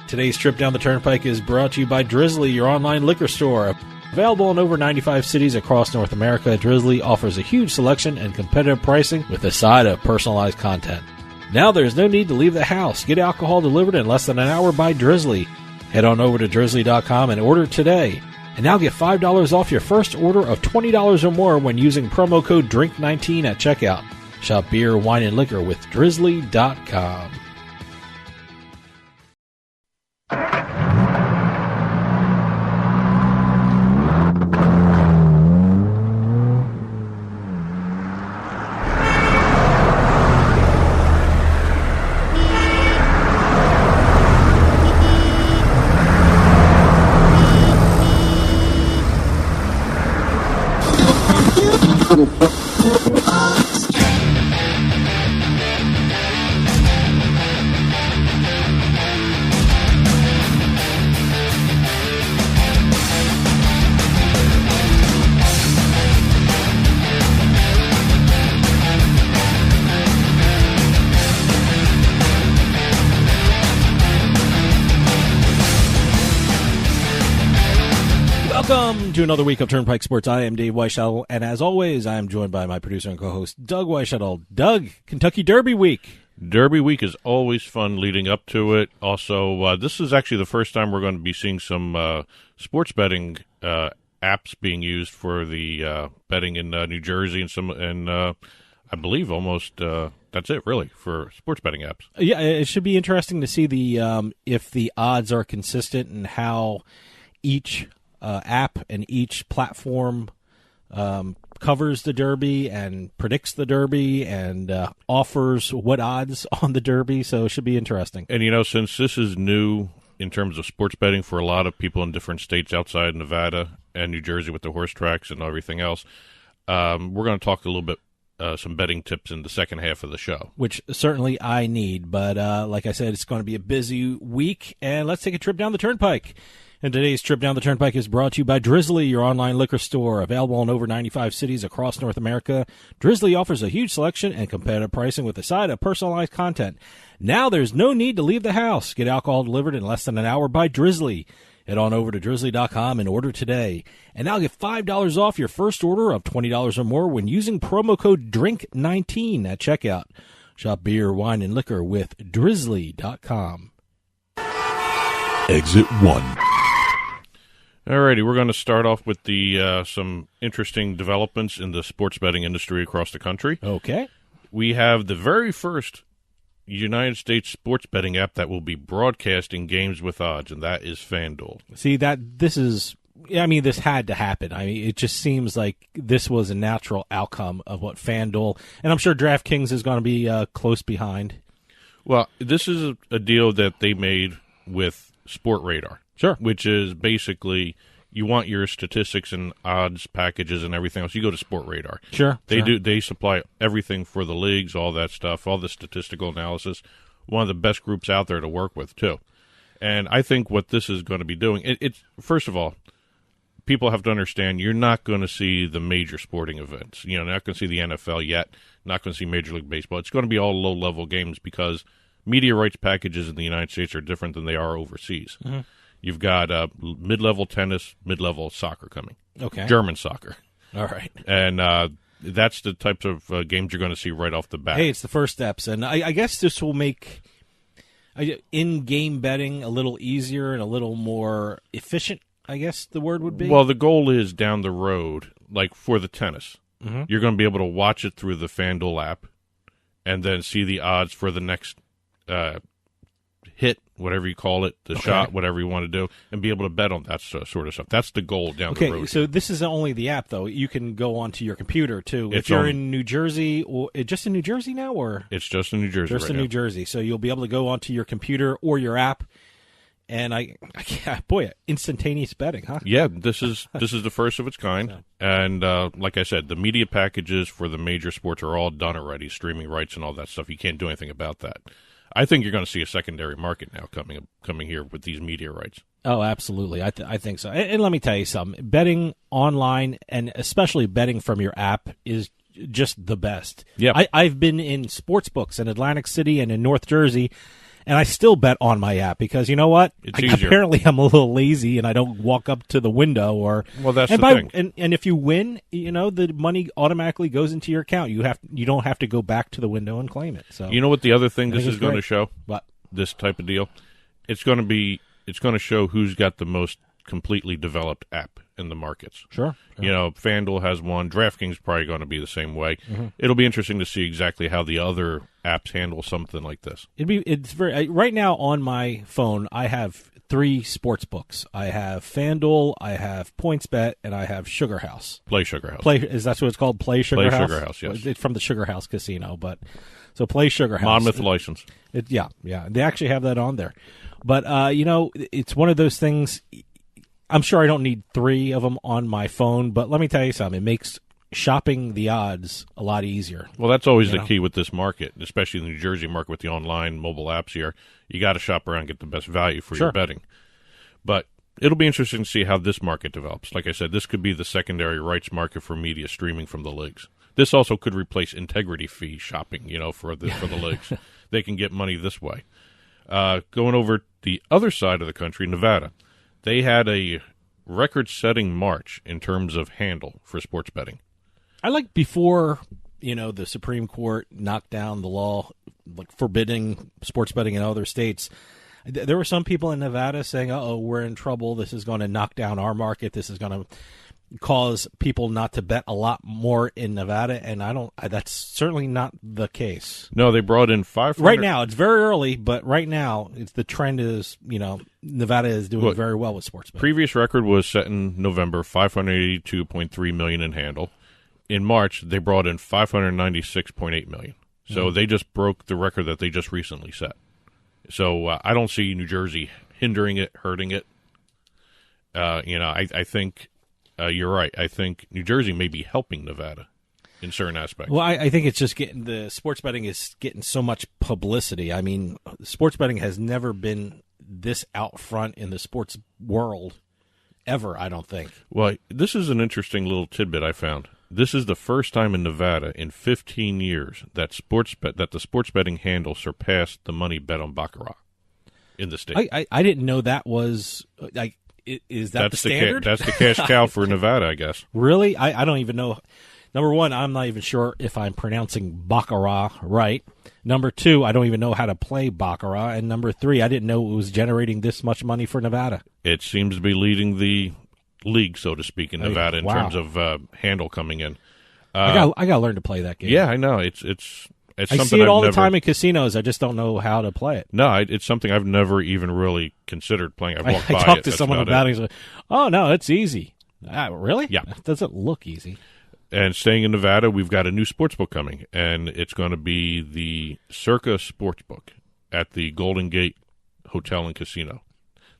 Today's trip down the Turnpike is brought to you by Drizzly, your online liquor store. Available in over 95 cities across North America, Drizzly offers a huge selection and competitive pricing with a side of personalized content. Now there's no need to leave the house. Get alcohol delivered in less than an hour by Drizzly. Head on over to drizzly.com and order today. And now get $5 off your first order of $20 or more when using promo code DRINK19 at checkout. Shop beer, wine, and liquor with drizzly.com. Welcome to another week of Turnpike Sports. I am Dave Weishuttle, and as always, I am joined by my producer and co-host, Doug Weishuttle. Doug, Kentucky Derby Week. Derby Week is always fun leading up to it. Also, this is actually the first time we're going to be seeing some sports betting apps being used for the betting in New Jersey and I believe almost that's it, really, for sports betting apps. Yeah, it should be interesting to see the if the odds are consistent and how each app and each platform covers the Derby and predicts the Derby and offers what odds on the Derby, so it should be interesting. And, since this is new in terms of sports betting for a lot of people in different states outside Nevada and New Jersey with the horse tracks and everything else, we're going to talk a little bit some betting tips in the second half of the show. Which certainly I need, but like I said, it's going to be a busy week, and let's take a trip down the Turnpike. And today's trip down the Turnpike is brought to you by Drizzly, your online liquor store. Available in over 95 cities across North America, Drizzly offers a huge selection and competitive pricing with a side of personalized content. Now there's no need to leave the house. Get alcohol delivered in less than an hour by Drizzly. Head on over to drizzly.com and order today. And now get $5 off your first order of $20 or more when using promo code DRINK19 at checkout. Shop beer, wine, and liquor with drizzly.com. Exit 1. Alrighty, we're going to start off with the some interesting developments in the sports betting industry across the country. Okay. We have the very first United States sports betting app that will be broadcasting games with odds, and that is FanDuel. See, this had to happen. I mean, it just seems like this was a natural outcome of what FanDuel, and I'm sure DraftKings is going to be close behind. Well, this is a deal that they made with Sport Radar. Sure. Which is basically you want your statistics and odds packages and everything else. You go to Sport Radar. Sure. They supply everything for the leagues, all that stuff, all the statistical analysis. One of the best groups out there to work with, too. And I think what this is going to be doing, it's first of all, people have to understand you're not going to see the major sporting events. You're not going to see the NFL yet, not going to see Major League Baseball. It's going to be all low-level games because media rights packages in the United States are different than they are overseas. Mm-hmm. You've got mid-level tennis, mid-level soccer coming. Okay. German soccer. All right. And that's the types of games you're going to see right off the bat. Hey, it's the first steps. And I guess this will make in-game betting a little easier and a little more efficient, I guess the word would be. Well, the goal is down the road, like for the tennis, mm-hmm. you're going to be able to watch it through the FanDuel app and then see the odds for the next hit, whatever you call it, the shot, whatever you want to do, and be able to bet on that sort of stuff. That's the goal down the road. Okay, so this is only the app, though. You can go onto your computer, too. If you're in New Jersey, or just in New Jersey now? Or it's just in New Jersey Just in New Jersey. So you'll be able to go onto your computer or your app, and instantaneous betting, huh? Yeah, this is the first of its kind. And like I said, the media packages for the major sports are all done already, streaming rights and all that stuff. You can't do anything about that. I think you're going to see a secondary market now coming here with these media rights. Oh, absolutely. I think so. And let me tell you something. Betting online, and especially betting from your app, is just the best. Yeah. I've been in sports books in Atlantic City and in North Jersey, And I still bet on my app because you know what? It's easier. Apparently, I'm a little lazy and I don't walk up to the window or. Well, that's the thing. And if you win, the money automatically goes into your account. You don't have to go back to the window and claim it. So you know what the other thing this is going to show? What? This type of deal, it's going to show who's got the most completely developed app in the markets. Sure. FanDuel has one. DraftKings is probably going to be the same way. Mm-hmm. It'll be interesting to see exactly how the other apps handle something like this. It's very right now on my phone. I have 3 sports books. I have FanDuel, I have PointsBet, and I have Sugar House. Play Sugar House. Is that what it's called? Play Sugar House. Sugar House. Yes. It's from the Sugar House Casino, but so Play Sugar House. Monmouth license. Yeah. They actually have that on there, but it's one of those things. I'm sure I don't need 3 of them on my phone, but let me tell you something. It makes shopping the odds a lot easier. Well, that's always the key with this market, especially the New Jersey market with the online mobile apps here. You got to shop around and get the best value for your betting. But it'll be interesting to see how this market develops. Like I said, this could be the secondary rights market for media streaming from the leagues. This also could replace integrity fee shopping, for the leagues. They can get money this way. Going over the other side of the country, Nevada. They had a record-setting March in terms of handle for sports betting. I like before, the Supreme Court knocked down the law like forbidding sports betting in other states. There were some people in Nevada saying, we're in trouble. This is going to knock down our market. This is going to cause people not to bet a lot more in Nevada, and that's certainly not the case. No, they brought in 500. Right now, it's very early, but right now, the trend is, Nevada is doing very well with sports betting. Previous record was set in November, $582.3 million in handle. In March, they brought in $596.8 million. So they just broke the record that they just recently set. So I don't see New Jersey hindering it, hurting it. I think you're right. I think New Jersey may be helping Nevada in certain aspects. Well, I think it's just the sports betting is getting so much publicity. I mean, sports betting has never been this out front in the sports world ever, I don't think. Well, this is an interesting little tidbit I found. This is the first time in Nevada in 15 years that the sports betting handle surpassed the money bet on baccarat in the state. I didn't know that was like. Is that the standard? That's the cash cow for Nevada, I guess. Really? I don't even know. Number one, I'm not even sure if I'm pronouncing baccarat right. Number 2, I don't even know how to play baccarat. And number 3, I didn't know it was generating this much money for Nevada. It seems to be leading the league, so to speak, in Nevada in terms of handle coming in. I got to learn to play that game. Yeah, I know. It's I see it all the time in casinos. I just don't know how to play it. No, it's something I've never even really considered playing. I've walked by it. I talked to someone about it. Oh, no, it's easy. Really? Yeah. It doesn't look easy. And staying in Nevada, we've got a new sportsbook coming, and it's going to be the Circa Sportsbook at the Golden Gate Hotel and Casino.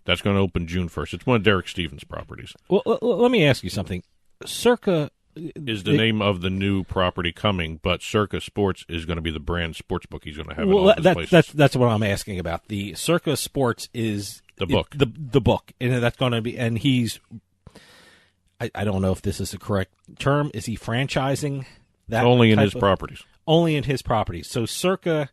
That's going to open June 1st. It's one of Derek Stevens' properties. Well, let me ask you something. Circa is the name of the new property coming, but Circa Sports is going to be the brand sportsbook he's going to have in all his places. That's what I'm asking about. The Circa Sports is the book. The book, and that's going to be. And he's. I don't know if this is the correct term. Is he franchising that? Only in his properties. Only in his properties. So Circa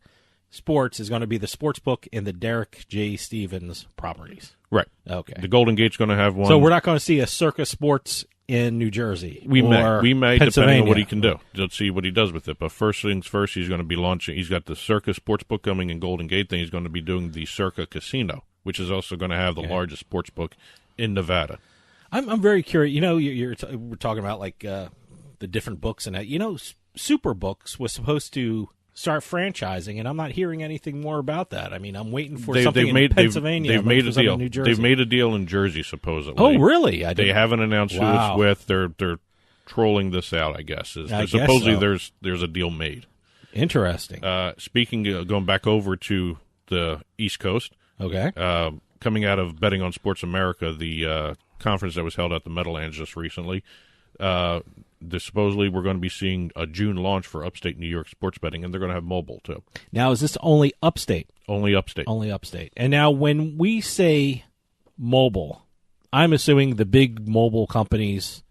Sports is going to be the sports book in the Derek J. Stevens properties. Right. Okay. The Golden Gate's going to have one. So we're not going to see a Circa Sports in New Jersey. We may, depending on what he can do. Yeah. Let's see what he does with it. But first things first, he's going to be launching. He's got the Circa Sportsbook coming in Golden Gate. Then he's going to be doing the Circa Casino, which is also going to have the largest sportsbook in Nevada. I'm very curious. We're talking about like the different books and that. Superbooks was supposed to start franchising, and I'm not hearing anything more about that. I mean, I'm waiting for something in Pennsylvania. They've made a deal. New Jersey. They've made a deal in Jersey, supposedly. Oh, really? They haven't announced who it's with. They're trolling this out, I guess. Supposedly there's a deal made. Interesting. Speaking, going back over to the East Coast. Okay. Coming out of Betting on Sports America, the conference that was held at the Meadowlands just recently, supposedly we're going to be seeing a June launch for upstate New York sports betting, and they're going to have mobile, too. Now, is this only upstate? Only upstate. Only upstate. And now when we say mobile, I'm assuming the big mobile companies,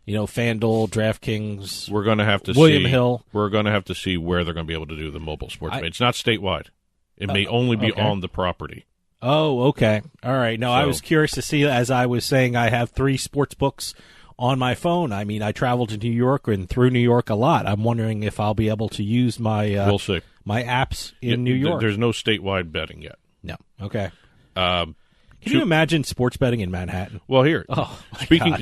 FanDuel, DraftKings, we're going to have to William Hill. We're going to have to see where they're going to be able to do the mobile sports betting. It's not statewide. It may only be okay. on the property. Oh, okay. All right. No, I was curious to see, as I was saying, I have 3 sports books on my phone. I mean, I travel to New York and through New York a lot. I'm wondering if I'll be able to use my we'll see. my apps in New York. There's no statewide betting yet. No. Okay. Can you imagine sports betting in Manhattan? Well, here, God.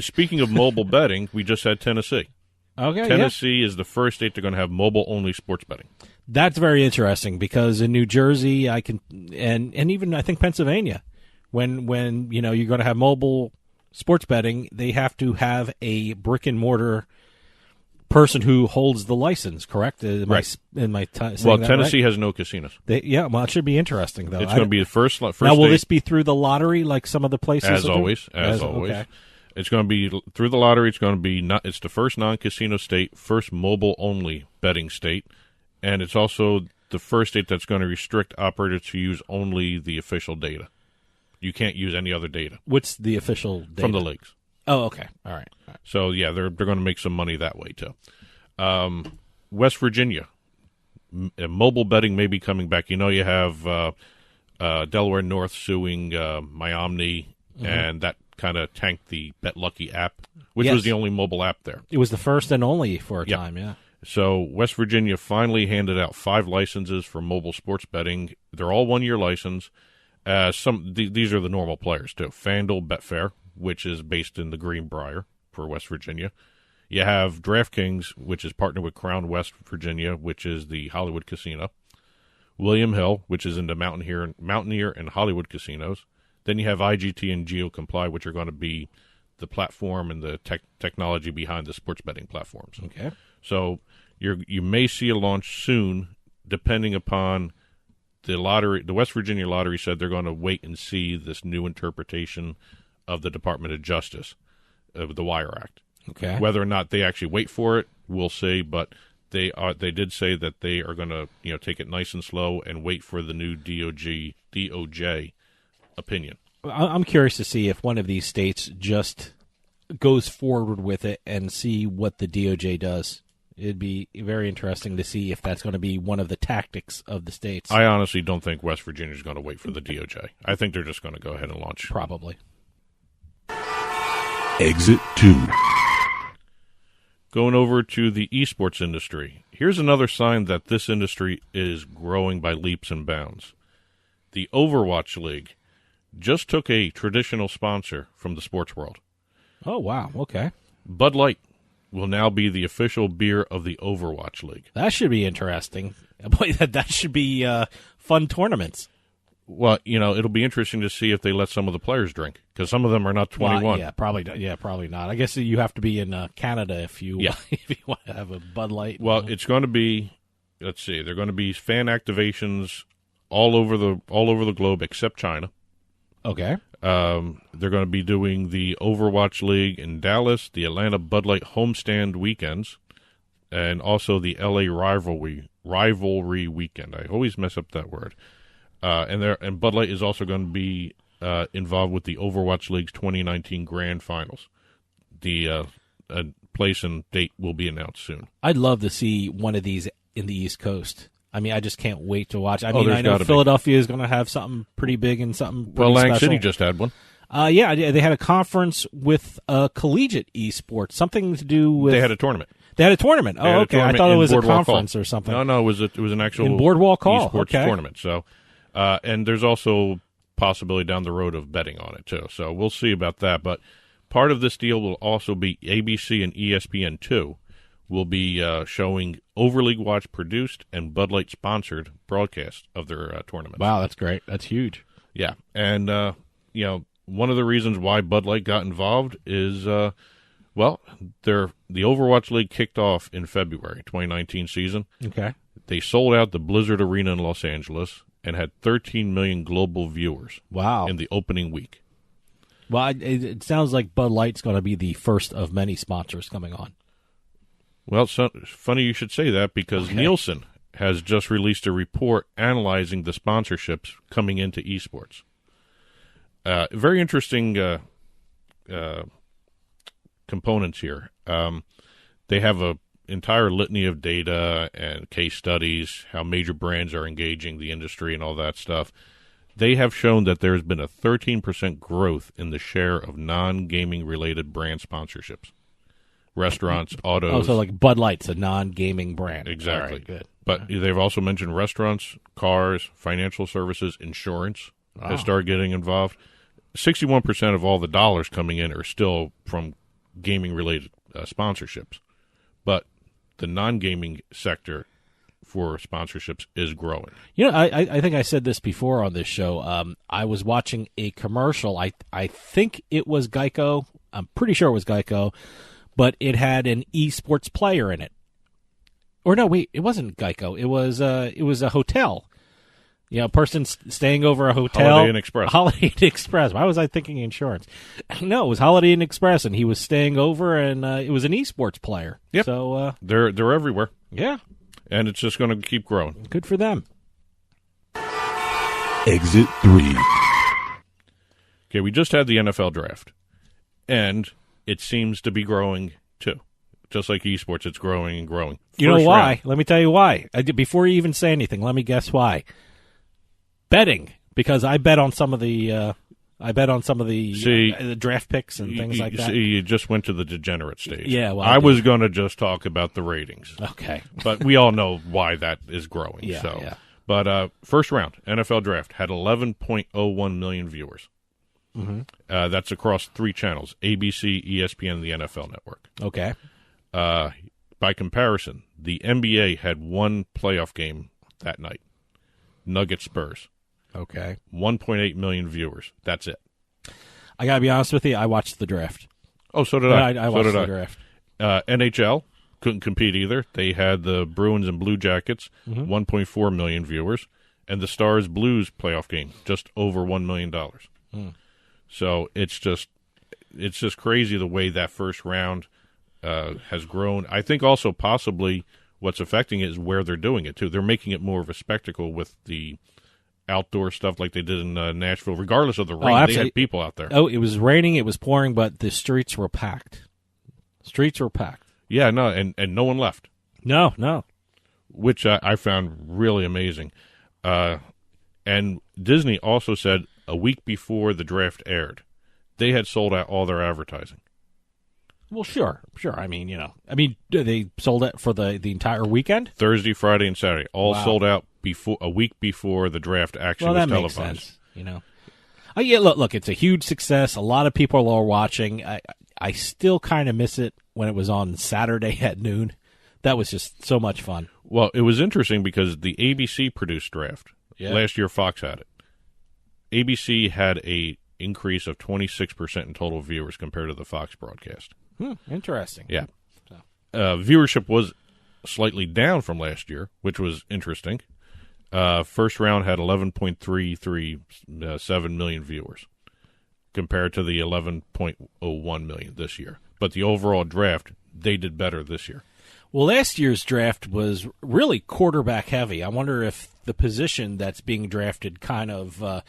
speaking of mobile betting, we just had Tennessee. Okay. Tennessee is the first state they're going to have mobile-only sports betting. That's very interesting because in New Jersey, I can, and even I think Pennsylvania, when you're going to have mobile sports betting, they have to have a brick and mortar person who holds the license. Correct? Right. Well, Tennessee right? has no casinos. Well, it should be interesting though. It's going to be the first. Now, state. will this be through the lottery like some of the places? As always. Okay. It's going to be through the lottery. It's going to be it's the first non-casino state, first mobile-only betting state, and it's also the first state that's going to restrict operators to use only the official data. You can't use any other data. What's the official data? From the leagues. Oh, okay. All right. So, yeah, they're going to make some money that way, too. West Virginia, mobile betting may be coming back. You have Delaware North suing Miami, and that kind of tanked the Bet Lucky app, which was the only mobile app there. It was the first and only for a time, yeah. So West Virginia finally handed out 5 licenses for mobile sports betting. They're all 1-year license. These are the normal players, too. FanDuel, Betfair, which is based in the Greenbrier for West Virginia. You have DraftKings, which is partnered with Crown West Virginia, which is the Hollywood casino. William Hill, which is in the Mountaineer and Hollywood casinos. Then you have IGT and GeoComply, which are going to be the platform and the technology behind the sports betting platforms. Okay. So you may see a launch soon, depending upon the lottery. The West Virginia lottery said they're going to wait and see this new interpretation of the Department of Justice, of the Wire Act. Okay. Whether or not they actually wait for it, we'll see. But they did say that they are going to take it nice and slow and wait for the new DOJ opinion. I'm curious to see if one of these states just goes forward with it and see what the DOJ does. It'd be very interesting to see if that's going to be one of the tactics of the states. I honestly don't think West Virginia is going to wait for the DOJ. I think they're just going to go ahead and launch. Probably. Exit 2. Going over to the esports industry. Here's another sign that this industry is growing by leaps and bounds. The Overwatch League just took a traditional sponsor from the sports world. Oh, wow. Okay. Bud Light will now be the official beer of the Overwatch League. That should be interesting. Boy, that should be fun tournaments. Well, it'll be interesting to see if they let some of the players drink, because some of them are not 21. Well, probably not. I guess you have to be in Canada if you want to have a Bud Light. Well, it's going to be, let's see, they're going to be fan activations all over the globe except China. Okay. They're going to be doing the Overwatch League in Dallas, the Atlanta Bud Light homestand weekends, and also the LA rivalry weekend. I always mess up that word. And Bud Light is also going to be involved with the Overwatch League's 2019 Grand Finals. The place and date will be announced soon. I'd love to see one of these in the East Coast. I mean, I just can't wait to watch. I know Philadelphia is going to have something pretty big and something pretty Lang special. City just had one. Yeah, they had a conference with collegiate esports, something to do with. They had a tournament. They had a tournament. Oh, okay. I thought it was a conference or something. No, it was an actual in Boardwalk Hall esports tournament. So, and there's also possibility down the road of betting on it too. So we'll see about that. But part of this deal will also be ABC and ESPN2 will be showing Overleague Watch produced and Bud Light sponsored broadcast of their tournaments. Wow, that's great. That's huge. Yeah, and one of the reasons why Bud Light got involved is the Overwatch League kicked off in February 2019 season. Okay, they sold out the Blizzard Arena in Los Angeles and had 13 million global viewers. Wow! In the opening week. Well, it sounds like Bud Light's going to be the first of many sponsors coming on. Well, it's funny you should say that because Nielsen has just released a report analyzing the sponsorships coming into esports. Very interesting components here. They have entire litany of data and case studies, how major brands are engaging the industry and all that stuff. They have shown that there's been a 13% growth in the share of non-gaming related brand sponsorships. Restaurants, autos. Oh, so like Bud Light's a non-gaming brand. Exactly. All right, good. But they've also mentioned restaurants, cars, financial services, insurance has started getting involved. 61% of all the dollars coming in are still from gaming-related sponsorships. But the non-gaming sector for sponsorships is growing. You know, I think I said this before on this show. I was watching a commercial. I think it was Geico. I'm pretty sure it was Geico, but it had an esports player in it. Or no, wait, it wasn't Geico. It was a hotel. You know, a person staying over a hotel. Holiday Inn Express. Holiday Inn Express. Why was I thinking insurance? No, it was Holiday Inn Express, and he was staying over, and it was an esports player. Yep. So they're everywhere. Yeah. And it's just going to keep growing. Good for them. Exit 3. Okay, we just had the NFL draft, and it seems to be growing too. Just like esports, it's growing and growing. You know why? Round. Let me tell you why. Before you even say anything, let me guess why. Betting, because I bet on some of the the draft picks and things like that. See, you just went to the degenerate stage. Yeah, well, I was going to just talk about the ratings. Okay. But we all know why that is growing. Yeah, so. yeah. But first round, NFL draft, had 11.01 million viewers. Mm-hmm. That's across 3 channels, ABC, ESPN, and the NFL Network. Okay. By comparison, the NBA had 1 playoff game that night, Nuggets Spurs. Okay. 1.8 million viewers. That's it. I got to be honest with you, I watched the draft. Oh, so did I. I watched the draft. NHL couldn't compete either. They had the Bruins and Blue Jackets, 1.4 million viewers, and the Stars Blues playoff game, just over $1 million. So it's just crazy the way that first round has grown. I think also possibly what's affecting it is where they're doing it too. They're making it more of a spectacle with the outdoor stuff like they did in Nashville. Regardless of the rain, they had people out there. Oh, it was raining, it was pouring, but the streets were packed. Streets were packed. Yeah, no, and no one left. No. Which I found really amazing. And Disney also said a week before the draft aired, they had sold out all their advertising. Well, sure. I mean, they sold it for the entire weekend? Thursday, Friday, and Saturday, all sold out a week before the draft actually was televised. Well, that makes sense, you know. Oh, yeah, look, it's a huge success. A lot of people are watching. I still kind of miss it when it was on Saturday at noon. That was just so much fun. Well, it was interesting because the ABC produced draft. Yeah. Last year, Fox had it. ABC had a increase of 26% in total viewers compared to the Fox broadcast. Interesting. Yeah. Viewership was slightly down from last year, which was interesting. First round had 11.337 million viewers compared to the 11.01 million this year. But the overall draft, they did better this year. Well, last year's draft was really quarterback heavy. I wonder if the position that's being drafted kind of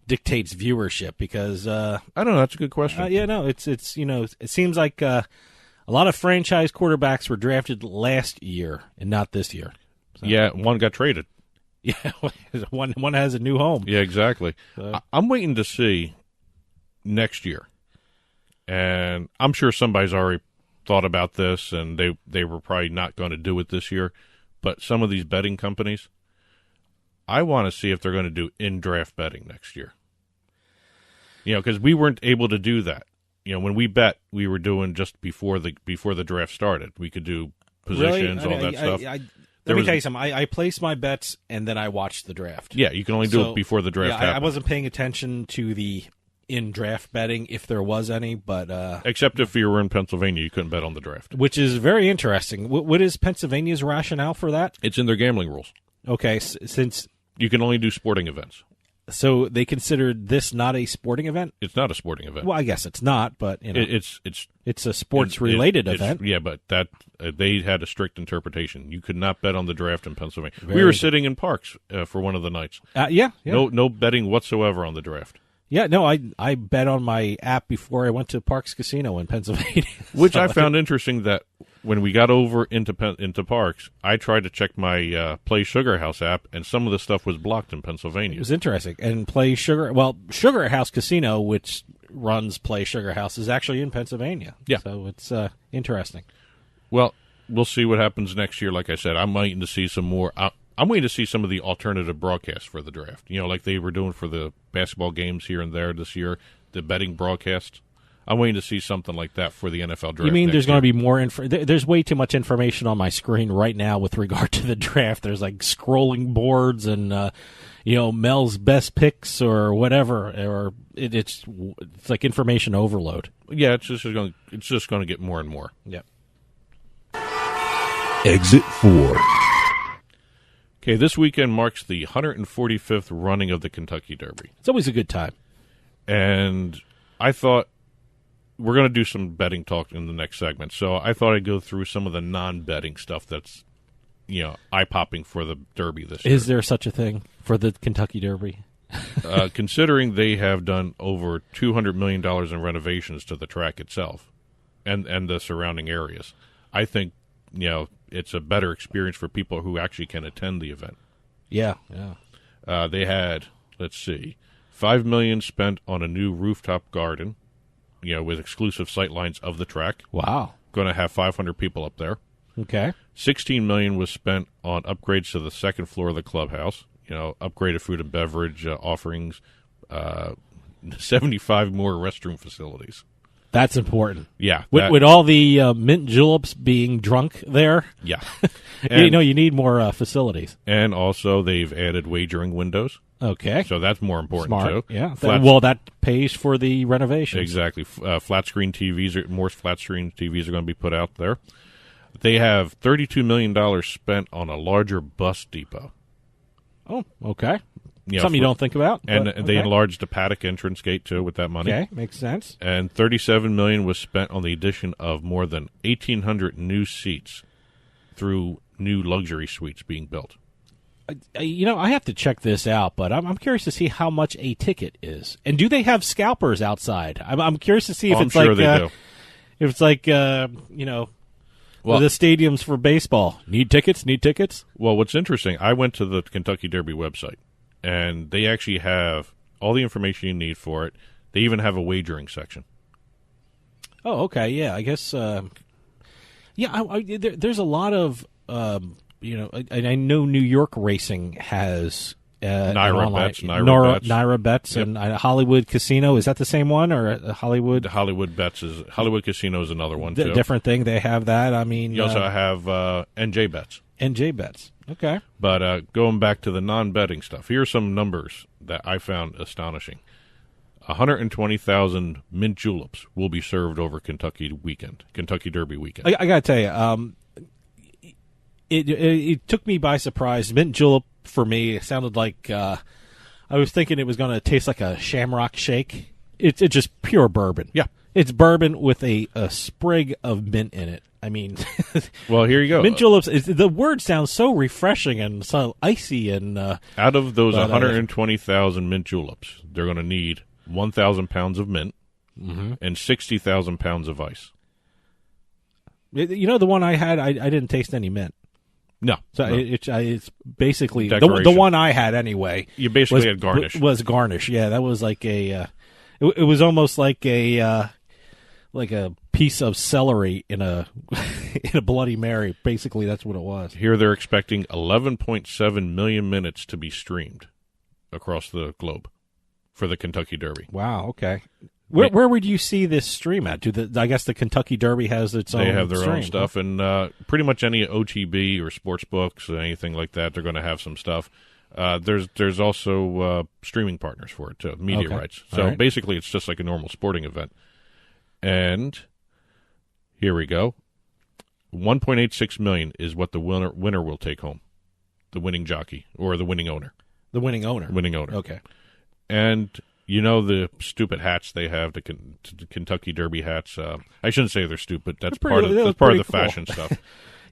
dictates viewership because I don't know. That's a good question. It's you know, it seems like a lot of franchise quarterbacks were drafted last year and not this year. So. Yeah, one got traded. Yeah, one has a new home. Yeah, exactly. So. I'm waiting to see next year, and I'm sure somebody's already thought about this, and they were probably not going to do it this year. But some of these betting companies, I want to see if they're going to do in-draft betting next year. You know, because we weren't able to do that. You know, when we bet, we were doing just before the draft started. We could do positions, all that stuff. Let me tell you something. I placed my bets, and then I watched the draft. Yeah, you can only do it before the draft happened. I wasn't paying attention to the in-draft betting, if there was any, but... except if you were in Pennsylvania, you couldn't bet on the draft. Which is very interesting. What is Pennsylvania's rationale for that? It's in their gambling rules. Okay, since... You can only do sporting events. So they considered this not a sporting event? It's not a sporting event. Well, I guess it's not, but you know, it's a sports-related event. Yeah, but that they had a strict interpretation. You could not bet on the draft in Pennsylvania. We were sitting in Parks for one of the nights. Yeah. No betting whatsoever on the draft. Yeah, no, I bet on my app before I went to Parks Casino in Pennsylvania. Which I found interesting that when we got over into parks, I tried to check my Play Sugar House app, and some of the stuff was blocked in Pennsylvania. It was interesting. And Sugar House Casino, which runs Play Sugar House, is actually in Pennsylvania. Yeah. So it's interesting. Well, we'll see what happens next year. Like I said, I'm waiting to see some more. I'm waiting to see some of the alternative broadcasts for the draft. Like they were doing for the basketball games here and there this year, the betting broadcast. I'm waiting to see something like that for the NFL draft. You mean there's going to be more there's way too muit's information on my screen right now with regard to the draft. There's like scrolling boards and Mel's best picks or whatever, or it's like information overload. Yeah, it's just going to get more and more. Yep. Exit 4. Okay, this weekend marks the 145th running of the Kentucky Derby. It's always a good time. And I thought we're going to do some betting talk in the next segment. So I thought I'd go through some of the non-betting stuff that's, eye-popping for the Derby this year. Is there such a thing for the Kentucky Derby? Considering they have done over $200 million in renovations to the track itself and the surrounding areas, I think, it's a better experience for people who actually can attend the event. Yeah. They had, $5 million spent on a new rooftop garden, with exclusive sight lines of the track. Wow. Going to have 500 people up there. Okay. $16 million was spent on upgrades to the second floor of the clubhouse. Upgraded food and beverage offerings. 75 more restroom facilities. That's important. Yeah. With all the mint juleps being drunk there. Yeah. And, you need more facilities. And also they've added wagering windows. Okay. So that's more important, Smart. too. Yeah. That pays for the renovations. Exactly. Flat screen TVs, more flat screen TVs are going to be put out there. They have $32 million spent on a larger bus depot. Oh, okay. Something you don't think about. And they enlarged the paddock entrance gate, too, with that money. Okay, makes sense. And $37 million was spent on the addition of more than 1,800 new seats through new luxury suites being built. I have to check this out, but I'm curious to see how much a ticket is. And do they have scalpers outside? I'm curious to see if it's sure like they do. If it's like the stadiums for baseball. Need tickets? Well, what's interesting, I went to the Kentucky Derby website, and they actually have all the information you need for it. They even have a wagering section. Oh, okay, yeah. I guess, there's a lot of, I know New York racing has Naira Bets, yep. And Hollywood Casino. Is that the same one, or Hollywood? The Hollywood Casino is another one too. Different thing. They have that. I mean, you also have NJ Bets. NJ Bets. Okay. But going back to the non-betting stuff, here are some numbers that I found astonishing. 120,000 mint juleps will be served over Kentucky Derby weekend. I got to tell you, it took me by surprise. Mint julep for me, it sounded like I was thinking it was going to taste like a Shamrock Shake. It's just pure bourbon. Yeah. It's bourbon with a sprig of mint in it. I mean, well, here you go. Mint juleps. The word sounds so refreshing and so icy. And out of those 120,000 mint juleps, they're going to need 1,000 pounds of mint and 60,000 pounds of ice. The one I had, I didn't taste any mint. No. So no. It's basically Decoration. The one I had anyway. You basically had garnish. Was garnish. Yeah, that was like a. It was almost like a piece of celery in a in a Bloody Mary. Basically, that's what it was. Here they're expecting 11.7 million minutes to be streamed across the globe for the Kentucky Derby. Wow. Okay. Where would you see this stream at? I guess the Kentucky Derby has its own. They have their stream, own stuff, and pretty much any OTB or sports books or anything like that, they're going to have some stuff. There's also streaming partners for it too, media rights. So basically, it's just like a normal sporting event. And here we go. 1.86 million is what the winner will take home. The winning jockey or the winning owner. The winning owner. Winning owner. Okay. And the stupid hats they have, the Kentucky Derby hats. I shouldn't say they're stupid. That's part of the cool. fashion stuff.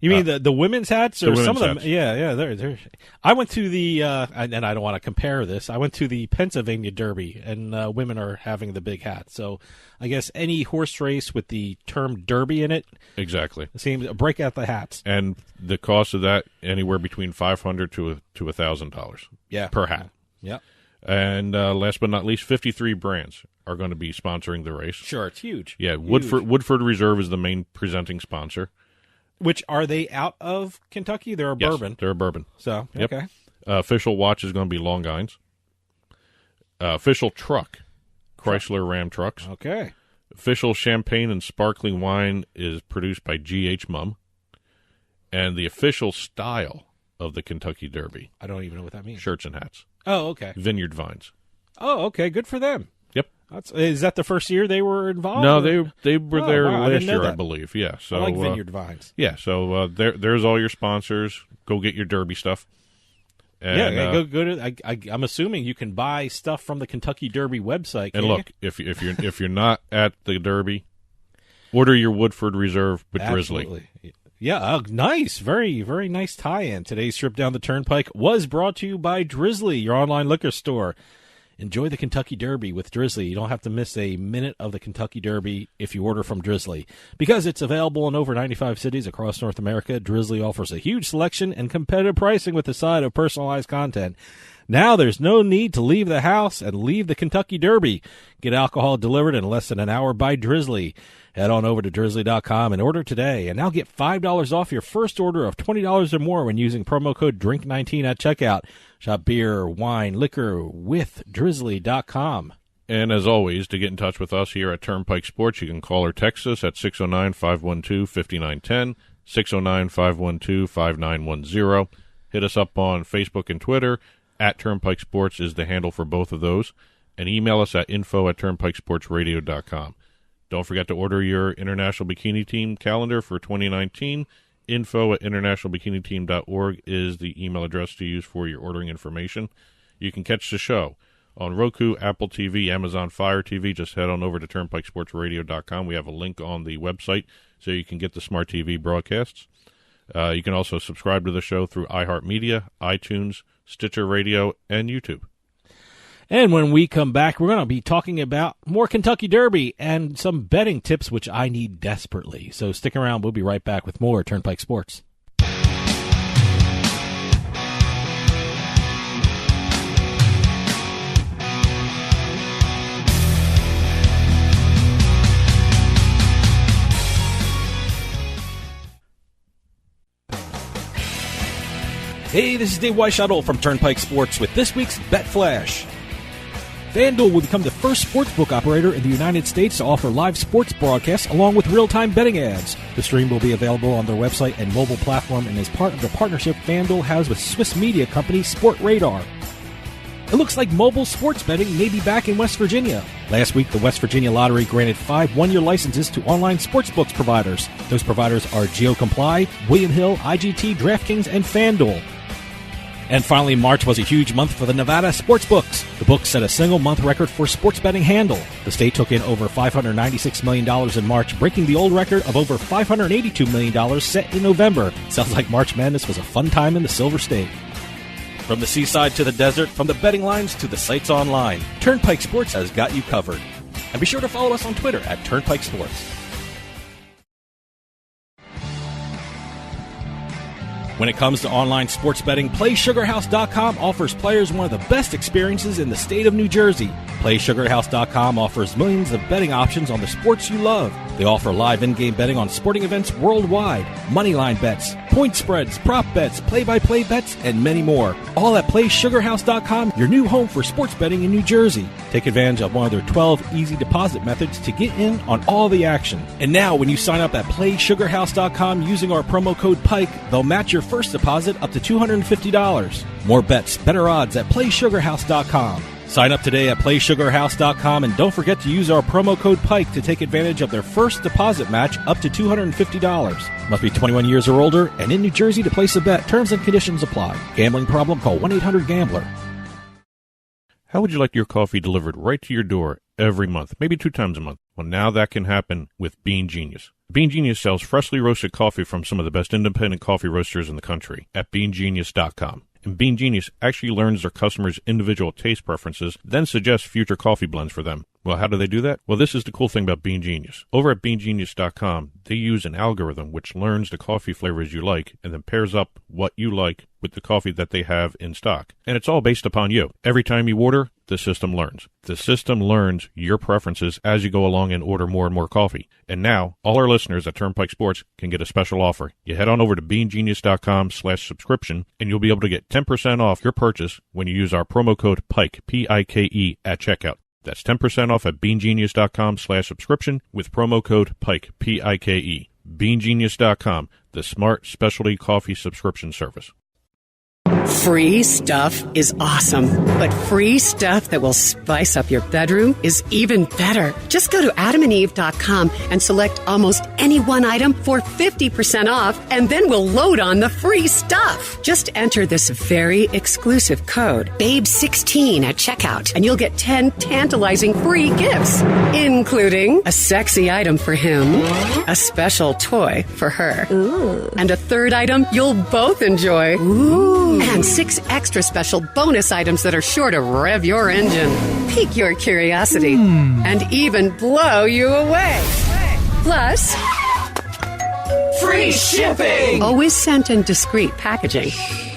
You mean the women's hats or the some of them? hats. Yeah. They're. I went to the and I don't want to compare this. I went to the Pennsylvania Derby, and women are having the big hats. So I guess any horse race with the term Derby in it, Exactly. seems break out the hats. And the cost of that anywhere between $500 to $1,000. Yeah, per hat. Yep. And last but not least, 53 brands are going to be sponsoring the race. Sure, it's huge. Yeah, Huge. Woodford Reserve is the main presenting sponsor. Which are they out of Kentucky? They're a Yes, bourbon. they're a bourbon. So Yep. okay. Official watch is going to be Longines. Official truck, Chrysler Ram trucks. Okay. Official champagne and sparkling wine is produced by G.H. Mum. And the official style of the Kentucky Derby, I don't even know what that means. shirts and hats, Oh, okay. Vineyard Vines. Oh, okay. Good for them. Yep. Is that the first year they were involved? No, or? they were Oh, there wow, I last didn't know year, I that. believe. Yeah. So I like Vineyard Vines. Yeah. So there's all your sponsors. Go get your Derby stuff. And, Yeah, go to. I'm assuming you can buy stuff from the Kentucky Derby website. And can't look, if you're not at the Derby, order your Woodford Reserve with you? Drizzly. Absolutely. Yeah, nice. Very, very nice tie-in. Today's trip down the Turnpike was brought to you by Drizzly, your online liquor store. Enjoy the Kentucky Derby with Drizzly. You don't have to miss a minute of the Kentucky Derby if you order from Drizzly. Because it's available in over 95 cities across North America, Drizzly offers a huge selection and competitive pricing with a side of personalized content. Now there's no need to leave the house and leave the Kentucky Derby. Get alcohol delivered in less than an hour by Drizzly. Head on over to drizzly.com and order today. And now get $5 off your first order of $20 or more when using promo code DRINK19 at checkout. Shop beer, wine, liquor with drizzly.com. And as always, to get in touch with us here at Turnpike Sports, you can call or text us at 609-512-5910, 609-512-5910. Hit us up on Facebook and Twitter. At Turnpike Sports is the handle for both of those. And email us at info@turnpikesportsradio.com. Don't forget to order your International Bikini Team calendar for 2019. Info@internationalbikini-team.org is the email address to use for your ordering information. You can catch the show on Roku, Apple TV, Amazon Fire TV. Just head on over to turnpikesportsradio.com. We have a link on the website so you can get the smart TV broadcasts. You can also subscribe to the show through iHeartMedia, iTunes, Stitcher Radio, and YouTube. And when we come back, we're going to be talking about more Kentucky Derby and some betting tips, which I need desperately. So stick around. We'll be right back with more Turnpike Sports. Hey, this is Dave Weishuttle from Turnpike Sports with this week's Bet Flash. FanDuel will become the first sportsbook operator in the United States to offer live sports broadcasts along with real-time betting ads. The stream will be available on their website and mobile platform and is part of the partnership FanDuel has with Swiss media company Sportradar. It looks like mobile sports betting may be back in West Virginia. Last week, the West Virginia Lottery granted 5 one-year licenses to online sportsbooks providers. Those providers are GeoComply, William Hill, IGT, DraftKings, and FanDuel. And finally, March was a huge month for the Nevada sportsbooks. The books set a single-month record for sports betting handle. The state took in over $596 million in March, breaking the old record of over $582 million set in November. Sounds like March Madness was a fun time in the Silver State. From the seaside to the desert, from the betting lines to the sites online, Turnpike Sports has got you covered. And be sure to follow us on Twitter at Turnpike Sports. When it comes to online sports betting, PlaySugarHouse.com offers players one of the best experiences in the state of New Jersey. PlaySugarHouse.com offers millions of betting options on the sports you love. They offer live in-game betting on sporting events worldwide, moneyline bets, point spreads, prop bets, play-by-play bets, and many more. All at PlaySugarHouse.com, your new home for sports betting in New Jersey. Take advantage of one of their 12 easy deposit methods to get in on all the action. And now, when you sign up at PlaySugarHouse.com using our promo code PIKE, they'll match your first deposit up to $250. More bets, better odds at PlaySugarHouse.com. Sign up today at PlaySugarHouse.com and don't forget to use our promo code PIKE to take advantage of their first deposit match up to $250. Must be 21 years or older and in New Jersey to place a bet. Terms and conditions apply. Gambling problem? Call 1-800-GAMBLER. How would you like your coffee delivered right to your door every month, maybe 2 times a month? Well, now that can happen with Bean Genius. Bean Genius sells freshly roasted coffee from some of the best independent coffee roasters in the country at beangenius.com. And Bean Genius actually learns their customers' individual taste preferences, then suggests future coffee blends for them. Well, how do they do that? Well, this is the cool thing about Bean Genius. Over at beangenius.com, they use an algorithm which learns the coffee flavors you like and then pairs up what you like with the coffee that they have in stock. And it's all based upon you. Every time you order, the system learns. The system learns your preferences as you go along and order more and more coffee. And now, all our listeners at Turnpike Sports can get a special offer. You head on over to beangenius.com/subscription, and you'll be able to get 10% off your purchase when you use our promo code PIKE, P-I-K-E, at checkout. That's 10% off at beangenius.com/subscription with promo code PIKE, P-I-K-E. beangenius.com, the smart specialty coffee subscription service. Free stuff is awesome, but free stuff that will spice up your bedroom is even better. Just go to adamandeve.com and select almost any one item for 50% off, and then we'll load on the free stuff. Just enter this very exclusive code, BABE16 at checkout, and you'll get 10 tantalizing free gifts, including a sexy item for him, a special toy for her, and a third item you'll both enjoy. And 6 extra special bonus items that are sure to rev your engine, pique your curiosity, and even blow you away. Plus, free shipping! Always sent in discreet packaging.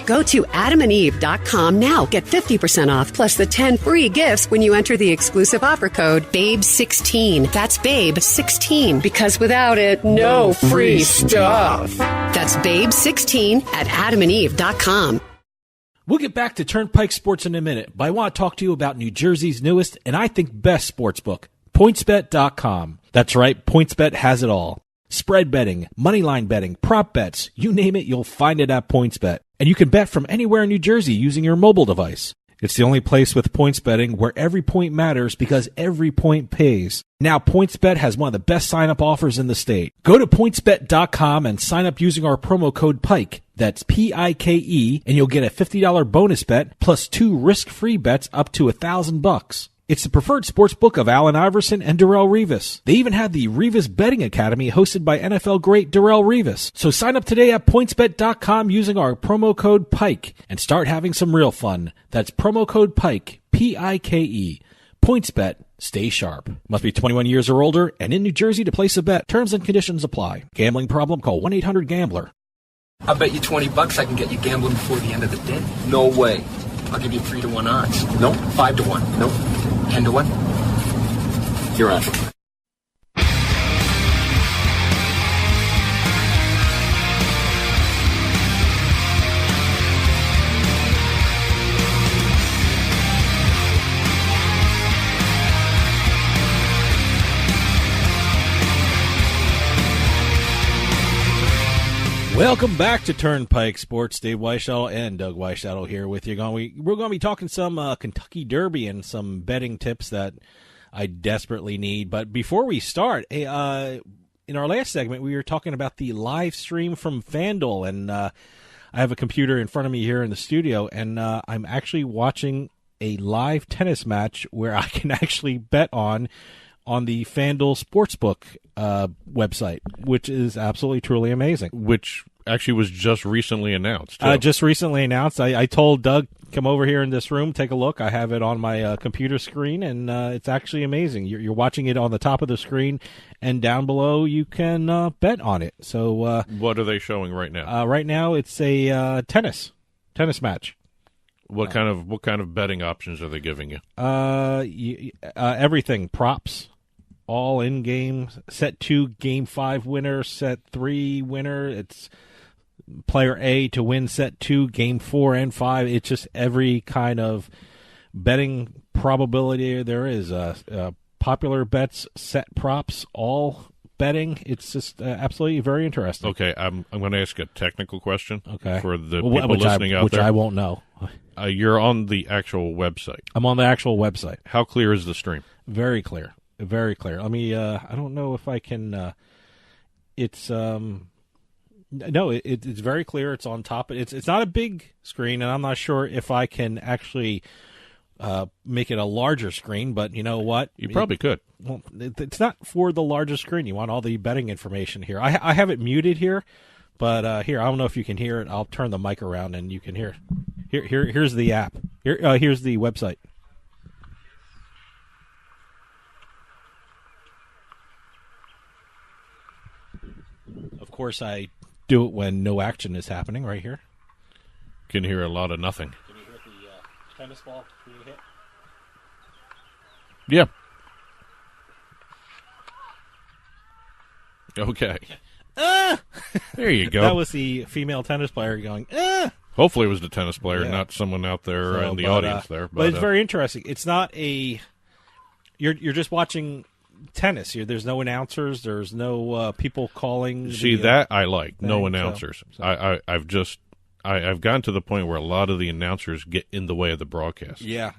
Go to adamandeve.com now. Get 50% off plus the 10 free gifts when you enter the exclusive offer code BABE16. That's BABE16, because without it, no free stuff. That's BABE16 at adamandeve.com. We'll get back to Turnpike Sports in a minute, but I want to talk to you about New Jersey's newest and I think best sports book, PointsBet.com. That's right, PointsBet has it all. Spread betting, moneyline betting, prop bets, you name it, you'll find it at PointsBet. And you can bet from anywhere in New Jersey using your mobile device. It's the only place with points betting where every point matters because every point pays. Now, PointsBet has one of the best sign-up offers in the state. Go to PointsBet.com and sign up using our promo code PIKE. That's P-I-K-E, and you'll get a $50 bonus bet plus 2 risk-free bets up to $1,000. It's the preferred sports book of Allen Iverson and Darrelle Revis. They even have the Revis Betting Academy hosted by NFL great Darrelle Revis. So sign up today at PointsBet.com using our promo code PIKE and start having some real fun. That's promo code PIKE, P-I-K-E. PointsBet. Stay sharp. Must be 21 years or older and in New Jersey to place a bet. Terms and conditions apply. Gambling problem? Call 1-800-GAMBLER. I bet you $20 I can get you gambling before the end of the day. No way. I'll give you 3-1 odds. Nope. 5-1. Nope. 10-1. You're on. Welcome back to Turnpike Sports. Dave Weishuttle and Doug Weishuttle here with you. We're going to be talking some Kentucky Derby and some betting tips that I desperately need. But before we start, in our last segment, we were talking about the live stream from FanDuel. And I have a computer in front of me here in the studio, and I'm actually watching a live tennis match where I can actually bet on the FanDuel Sportsbook website, which is absolutely, truly amazing. Which actually was just recently announced. Too. Just recently announced. I told Doug, come over here in this room, take a look. I have it on my computer screen, and it's actually amazing. You're watching it on the top of the screen, and down below you can bet on it. So, what are they showing right now? Right now it's a tennis match. What kind of betting options are they giving you? Everything, props. All in game, set 2, game 5 winner, set 3 winner. It's player A to win set 2, game 4 and 5. It's just every kind of betting probability there is. Popular bets, set props, all betting. It's just absolutely very interesting. Okay, I'm going to ask a technical question. Okay, for the people listening out there, which I won't know. You're on the actual website. I'm on the actual website. How clear is the stream? Very clear. Very clear. Let me. I don't know if I can. It's no. It's very clear. It's on top. It's not a big screen, and I'm not sure if I can actually make it a larger screen, but you know what? You probably could. Well, it's not for the larger screen. You want all the betting information here. I have it muted here, but here, I don't know if you can hear it. I'll turn the mic around and you can hear. Here's the app. Here's the website. Of course, I do it when no action is happening right here. Can hear a lot of nothing. Can you hear the tennis ball being hit? Yeah. Okay. There you go. That was the female tennis player going, Hopefully it was the tennis player, Yeah. not someone out there So, in the but, audience there. But it's very interesting. It's not a... You're just watching tennis. There's no announcers. There's no people calling. See, that I like. No thing, announcers. so- I've gotten to the point where a lot of the announcers get in the way of the broadcast. Yeah.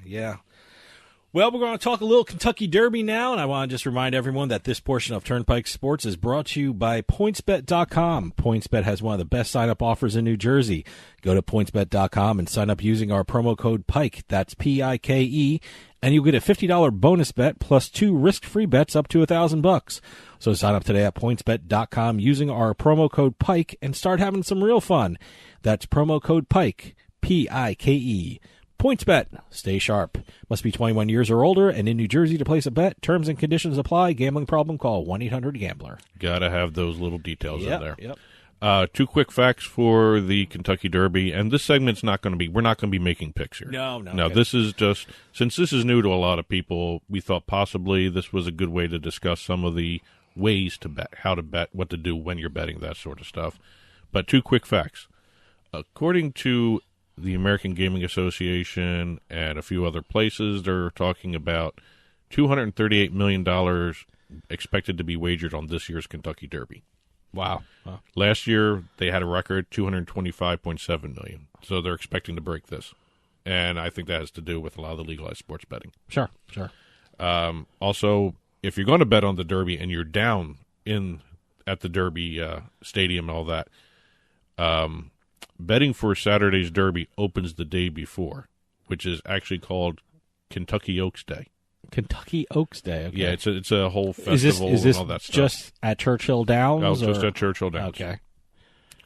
Well, we're going to talk a little Kentucky Derby now, and I want to just remind everyone that this portion of Turnpike Sports is brought to you by PointsBet.com. PointsBet has one of the best sign-up offers in New Jersey. Go to PointsBet.com and sign up using our promo code PIKE, that's P-I-K-E, and you'll get a $50 bonus bet plus 2 risk-free bets up to $1,000. So sign up today at PointsBet.com using our promo code PIKE and start having some real fun. That's promo code PIKE, P-I-K-E. PointsBet. Stay sharp. Must be 21 years or older and in New Jersey to place a bet. Terms and conditions apply. Gambling problem? Call 1-800-GAMBLER. Got to have those little details in there. Yep. 2 quick facts for the Kentucky Derby, and this segment's not going to be. We're not going to be making picks here. No. Okay. This is just, since this is new to a lot of people, we thought possibly this was a good way to discuss some of the ways to bet, how to bet, what to do when you're betting, that sort of stuff. But 2 quick facts. According to the American Gaming Association and a few other places, they're talking about $238 million expected to be wagered on this year's Kentucky Derby. Wow. Last year, they had a record, $225.7 million. So they're expecting to break this. And I think that has to do with a lot of the legalized sports betting. Sure. Also, if you're going to bet on the Derby and you're down at the Derby stadium and all that, betting for Saturday's Derby opens the day before, which is actually called Kentucky Oaks Day. Kentucky Oaks Day. Okay. Yeah, it's a whole festival is this and all that stuff. Just at Churchill Downs? No, just at Churchill Downs. Okay.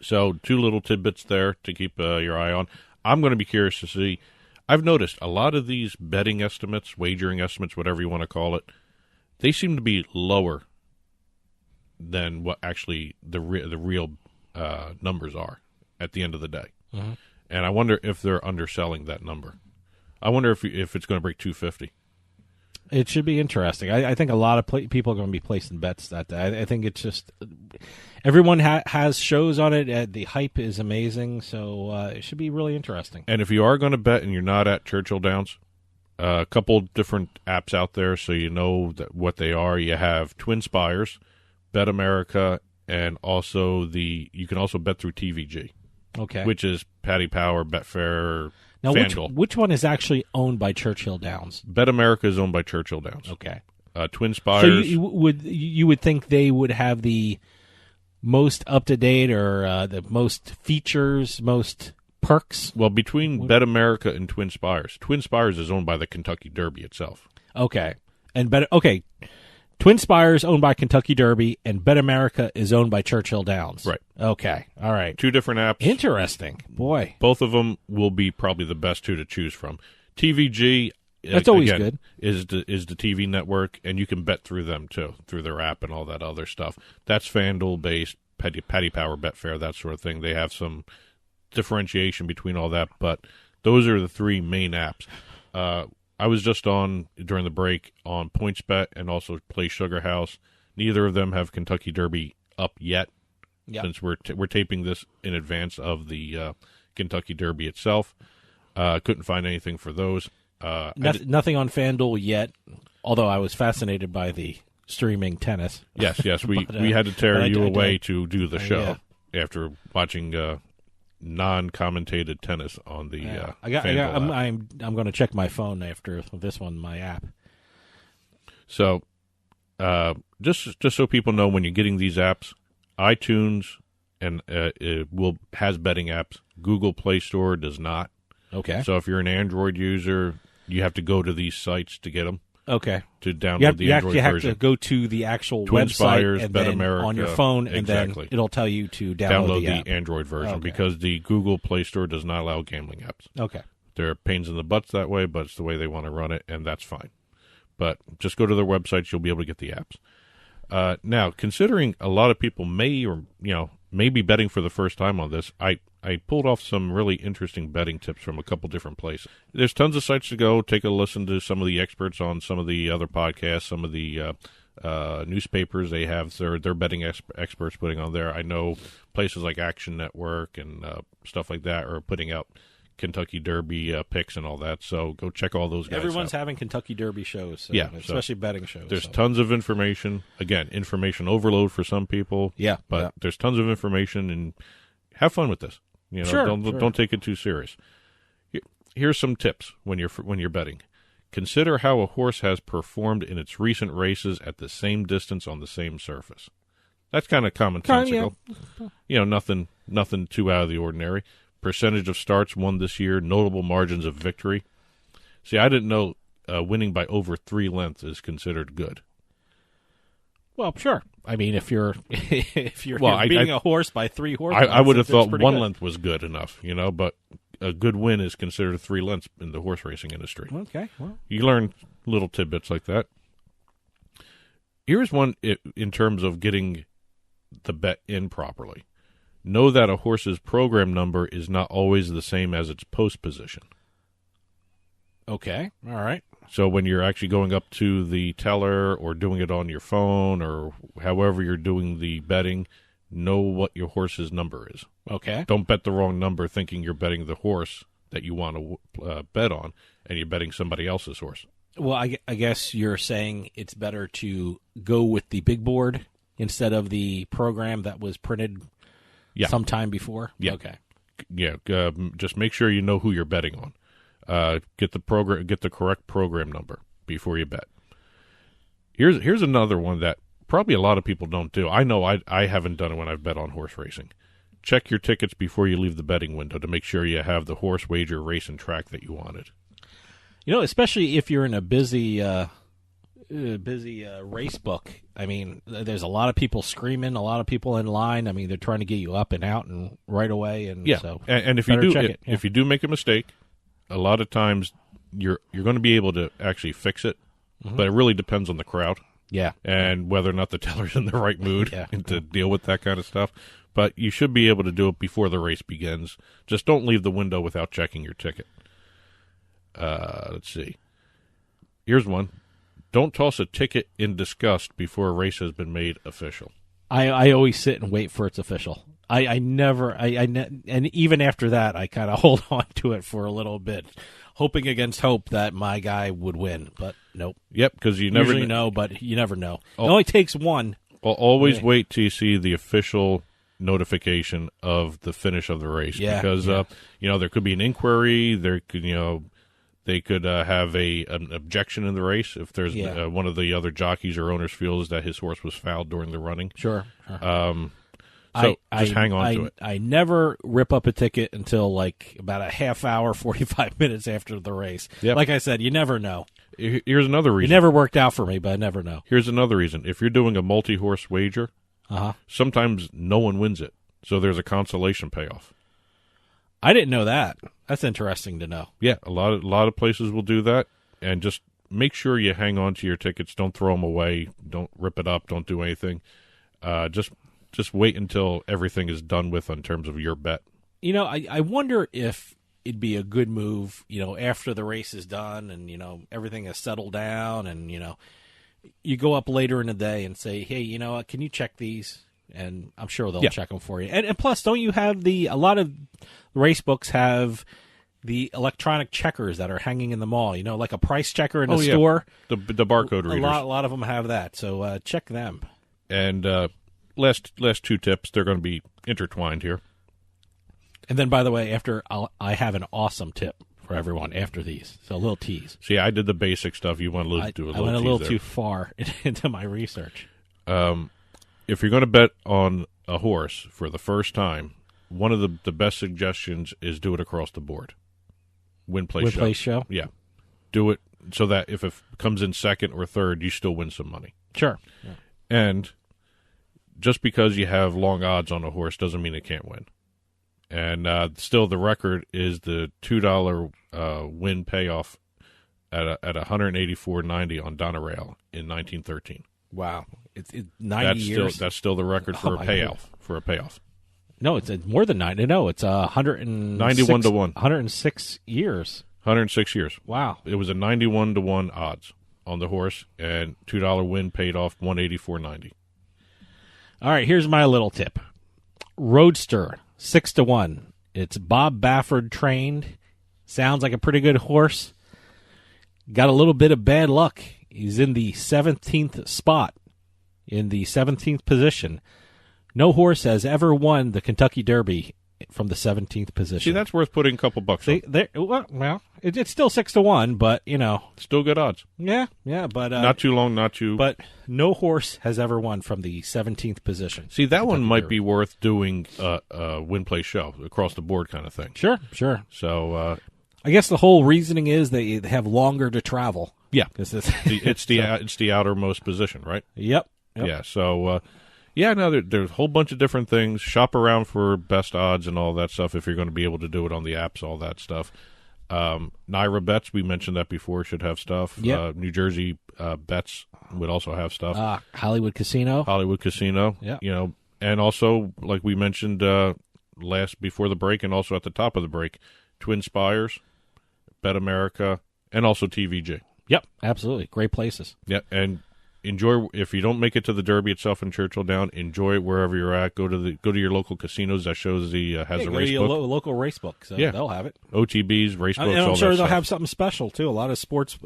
So 2 little tidbits there to keep your eye on. I'm going to be curious to see. I've noticed a lot of these betting estimates, wagering estimates, whatever you want to call it, they seem to be lower than what actually the real numbers are at the end of the day. Mm-hmm. And I wonder if they're underselling that number. I wonder if it's going to break 250. It should be interesting. I think a lot of people are going to be placing bets that day. I think it's just everyone has shows on it. The hype is amazing, so it should be really interesting. And if you are going to bet and you're not at Churchill Downs, a couple different apps out there so you know what they are. You have Twin Spires, Bet America, and also you can also bet through TVG. Okay. Which is Paddy Power, Betfair, now, FanDuel. which one is actually owned by Churchill Downs? Bet America is owned by Churchill Downs. Okay. Twin Spires. So you would think they would have the most up to date or the most features, most perks? Well, between Bet America and Twin Spires is owned by the Kentucky Derby itself. Okay. Twin Spires owned by Kentucky Derby, and Bet America is owned by Churchill Downs. Right. Okay. All right. 2 different apps. Interesting. Boy. Both of them will be probably the best 2 to choose from. TVG, that's always good, is the TV network, and you can bet through them too, through their app and all that other stuff. That's FanDuel based, Paddy Power, Betfair, that sort of thing. They have some differentiation between all that, but those are the 3 main apps. I was just on, during the break, on PointsBet and also Play Sugar House. Neither of them have Kentucky Derby up yet, since we're taping this in advance of the Kentucky Derby itself. Couldn't find anything for those. Nothing on FanDuel yet, although I was fascinated by the streaming tennis. Yes. We had to tear you away to do the show after watching non-commentated tennis on the FanDuel app. I'm going to check my phone after this one, my app. So, just so people know, when you're getting these apps, iTunes and has betting apps. Google Play Store does not. Okay. So if you're an Android user, You have to go to these sites to get them. Okay. To download the Android you have version. to go to the actual Twin website Spires, and Bet then America, on your phone, and exactly. then it'll tell you to download the app. Android version Okay. because the Google Play Store does not allow gambling apps. Okay. They're pains in the butts that way, but it's the way they want to run it, and that's fine. But just go to their websites; you'll be able to get the apps. Now, considering a lot of people may be betting for the first time on this, I pulled off some really interesting betting tips from a couple different places. There's tons of sites to go. Take a listen to some of the experts on some of the other podcasts, some of the newspapers they have their betting experts putting on there. I know places like Action Network and stuff like that are putting out Kentucky Derby picks and all that. So go check all those guys Everyone's out. having Kentucky Derby shows, so, yeah, especially betting shows. There's tons of information. Again, information overload for some people. Yeah, but there's tons of information, and have fun with this. Sure. Don't take it too serious. Here's some tips when you're betting. Consider how a horse has performed in its recent races at the same distance on the same surface. That's kind of commonsensical. Yeah. Nothing too out of the ordinary. Percentage of starts won this year, notable margins of victory. See, I didn't know winning by over 3 lengths is considered good. Well, sure. I mean, if you're Well, beating a horse by 3 horse, I would have thought 1 good. length was good enough, but a good win is considered 3 lengths in the horse racing industry. Okay, well, You learn little tidbits like that. Here's one in terms of getting the bet in properly. Know that a horse's program number is not always the same as its post position. okay, all right. So when you're actually going up to the teller or doing it on your phone or however you're doing the betting, know what your horse's number is. Okay. Don't bet the wrong number thinking you're betting the horse that you want to bet on, and you're betting somebody else's horse. Well, I guess you're saying it's better to go with the big board instead of the program that was printed sometime before? Yeah. Okay. Yeah, just make sure you know who you're betting on. Get the correct program number before you bet. Here's another one that probably a lot of people don't do. I know I haven't done it when I've bet on horse racing. Check your tickets before you leave the betting window to make sure you have the horse, wager, race, and track that you wanted. Especially if you're in a busy race book. I mean, there's a lot of people screaming, a lot of people in line. I mean, they're trying to get you up and out and right away. And yeah, so and if you do, check it. Yeah. if you do make a mistake, a lot of times you're going to be able to actually fix it, but it really depends on the crowd. Yeah, and whether or not the teller's in the right mood Yeah. to deal with that kind of stuff. But you should be able to do it before the race begins. Just don't leave the window without checking your ticket. Let's see. Here's one. Don't toss a ticket in disgust before a race has been made official. I always sit and wait for it's official. And even after that, I kind of hold on to it for a little bit, hoping against hope that my guy would win. But nope. Yep, because you never usually know, but you never know. Oh. It only takes one. Always Yeah. wait till you see the official notification of the finish of the race. Yeah, Because yeah. there could be an inquiry. There could they could have an objection in the race if there's one of the other jockeys or owners feels that his horse was fouled during the running. Sure. So just hang on to it. I never rip up a ticket until like about a half hour, 45 minutes after the race. Yep. Like I said, you never know. Here's another It reason. never worked out for me, but I never know. Here's another reason. If you're doing a multi-horse wager, Uh-huh. sometimes no one wins it. So there's a consolation payoff. I didn't know that. That's interesting to know. Yeah, a lot of places will do that, and just make sure you hang on to your tickets. Don't throw them away. Don't rip it up. Don't do anything. Just wait until everything is done with in terms of your bet. I wonder if it'd be a good move, after the race is done and, everything has settled down and, you go up later in the day and say, hey, can you check these? And I'm sure they'll check them for you. And plus, don't you have a lot of race books have the electronic checkers that are hanging in the mall, like a price checker in a store? The barcode readers. A lot of them have that. So check them. And last 2 tips, they're going to be intertwined here. And then, by the way, I have an awesome tip for everyone after these. So a little tease. See, I did the basic stuff. You want to do a little tease I went a little there. too far into my research. If you're going to bet on a horse for the first time, one of the best suggestions is do it across the board. Win, play, show. Show? Yeah. do it so that if it comes in second or third, you still win some money. Sure. Yeah. And just because you have long odds on a horse doesn't mean it can't win. And still, the record is the $2 win payoff at 184.90 on Donerail in 1913. Wow, it's 90 years. That's still the record for a payoff. For a payoff. No, it's more than 90. No, it's 91 to 1. 106 years. 106 years. Wow. It was a 91 to 1 odds on the horse, and $2 win paid off 184.90. All right, here's my little tip. Roadster, 6 to 1. It's Bob Bafford trained. Sounds like a pretty good horse. Got a little bit of bad luck. He's in the 17th spot, in the 17th position. No horse has ever won the Kentucky Derby from the 17th position. See, that's worth putting a couple bucks on. Well, it's still 6 to 1, but, Still good odds. Yeah, but... not too long, not too... But no horse has ever won from the 17th position. See, that one might be worth doing a win-play show, across-the-board kind of thing. Sure. So... I guess the whole reasoning is they have longer to travel. Yeah. it's the outermost position, right? Yep. Yeah, so... there's a whole bunch of different things. Shop around for best odds and all that stuff if you're going to be able to do it on the apps, all that stuff. Naira Bets, we mentioned that before, should have stuff. Yep. New Jersey Bets would also have stuff. Hollywood Casino. Yeah. And also, like we mentioned before the break and also at the top of the break, Twin Spires, Bet America, and also TVG. Yep, absolutely. Great places. Yeah, and enjoy. If you don't make it to the Derby itself in Churchill Down, enjoy it wherever you're at. Go to your local casinos. That shows has a race book. Local race book. So they'll have it. OTBs, race books. And I'm all sure that they'll stuff. have something special too. A lot of sports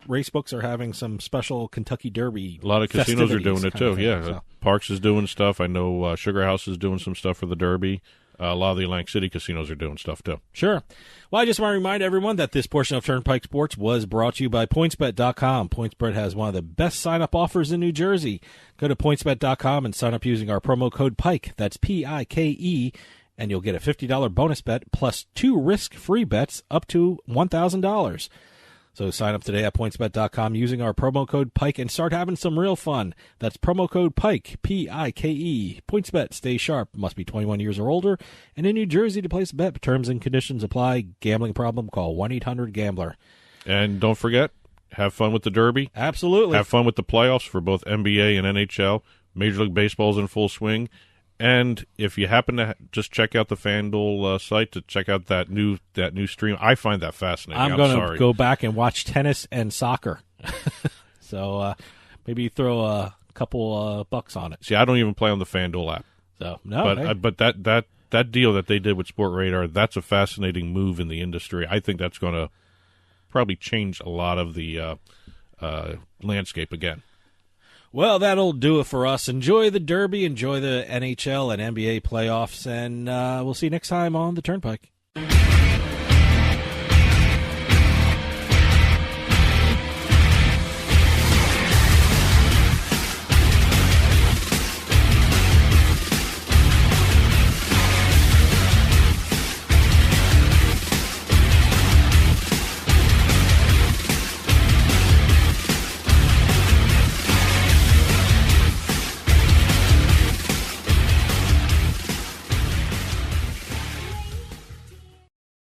race books are having some special Kentucky Derby. A lot of casinos are doing it too. So. Parks is doing stuff. I know Sugar House is doing some stuff for the Derby. A lot of the Atlantic City casinos are doing stuff too. Sure. Well, I just want to remind everyone that this portion of Turnpike Sports was brought to you by PointsBet.com. PointsBet has one of the best sign-up offers in New Jersey. Go to PointsBet.com and sign up using our promo code PIKE. That's PIKE, and you'll get a $50 bonus bet plus 2 risk-free bets up to $1,000. So sign up today at PointsBet.com using our promo code PIKE and start having some real fun. That's promo code PIKE, P-I-K-E. PointsBet, stay sharp, must be 21 years or older, and in New Jersey to place a bet. Terms and conditions apply. Gambling problem, call 1-800-GAMBLER. And don't forget, have fun with the Derby. Absolutely. Have fun with the playoffs for both NBA and NHL. Major League Baseball's in full swing. And if you happen to just check out the FanDuel site to check out that new stream, I find that fascinating. I'm going to go back and watch tennis and soccer. So maybe throw a couple bucks on it. See, I don't even play on the FanDuel app. So no, but that deal that they did with Sport Radar, that's a fascinating move in the industry. I think that's going to probably change a lot of the landscape again. Well, that'll do it for us. Enjoy the Derby, enjoy the NHL and NBA playoffs, and we'll see you next time on the Turnpike.